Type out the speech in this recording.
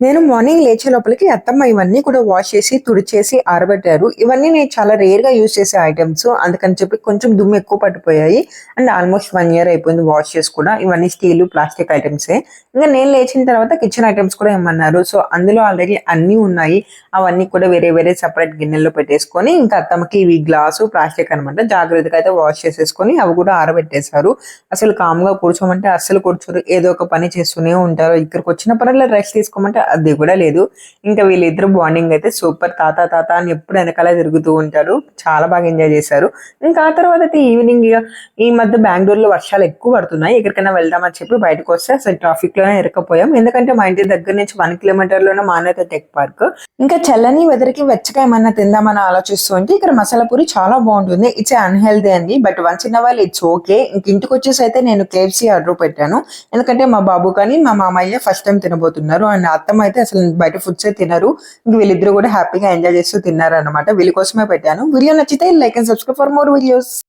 నేను మార్నింగ్ లేచే లోపలికి అత్తమ్మ ఇవన్నీ కూడా వాష్ చేసి, తుడిచేసి ఆరబెట్టారు. ఇవన్నీ నేను చాలా రేర్‌గా యూజ్ చేసే ఐటెమ్స్. అందుకని చెప్పి కొంచెం దుమ్ము ఎక్కువ పట్టిపోయాయి. అండ్ ఆల్మోస్ట్ 1 ఇయర్ అయిపోయింది వాష్ చేసి కూడా. ఇవన్నీ స్టీలు, ప్లాస్టిక్ ఐటెమ్సే. ఇంక నేను లేచిన తర్వాత కిచెన్ ఐటెమ్స్ కూడా ఇమ్మన్నారు. సో, అందులో ఆల్రెడీ అన్నీ ఉన్నాయి. అవన్నీ కూడా వేరే వేరే సెపరేట్ గిన్నెల్లో పెట్టేసుకొని, ఇంకా అత్తమ్మకి ఇవి గ్లాసు, ప్లాస్టిక్ అనమాట. జాగ్రత్తగా అయితే వాష్ చేసేసుకొని అవి కూడా ఆరబెట్టేశారు. అసలు కామ్‌గా కూర్చోమంటే అస్సలు కూర్చోరు. ఏదో ఒక పని చేస్తూనే ఉంటారు. ఇక్కడికొచ్చినప్పుడల్లా రెస్ట్ తీసుకోమంటే అది కూడా లేదు. ఇంకా వీళ్ళిద్దరు బాండింగ్ అయితే సూపర్. తాత తాత అని ఎప్పుడు వెనకాలే తిరుగుతూ ఉంటారు. చాలా బాగా ఎంజాయ్ చేశారు. ఇంకా ఆ తర్వాత అయితే ఈవినింగ్ ఇగ ఈ మధ్య బెంగుళూరులో వర్షాలు ఎక్కువ పడుతున్నాయి. ఎక్కడికైనా వెళ్దామని చెప్పి బయటకొస్తే అసలు ట్రాఫిక్‌లోనే ఇరుక్కపోయాం. ఎందుకంటే మా ఇంటి దగ్గర నుంచి 1 కిలోమీటర్‌లోనే మానవతా టెక్ పార్క్. ఇంకా చల్లని వెదర్‌కి వెచ్చగా ఏమన్నా తిందామని ఆలోచిస్తూ ఉంటే ఇక్కడ మసాలా పూరి చాలా బాగుంటుంది. ఇట్స్ అన్‌హెల్తీ అండి. But once in a while it's okay. ఇంక ఇంటికొచ్చేసి అయితే నేను కేఎఫ్‌సీ ఆర్డర్ పెట్టాను. ఎందుకంటే మా బాబు కానీ, మా మామయ్య ఫస్ట్ టైమ్ తినబోతున్నారు. అండ్ అత్తమ్మ అయితే అసలు బయట ఫుడ్సే తినరు. ఇంక వీళ్ళిద్దరూ కూడా హ్యాపీగా ఎంజాయ్ చేస్తూ తిన్నారనమాట. వీళ్ళ కోసమే పెట్టాను. వీడియో నచ్చితే like and subscribe for more videos.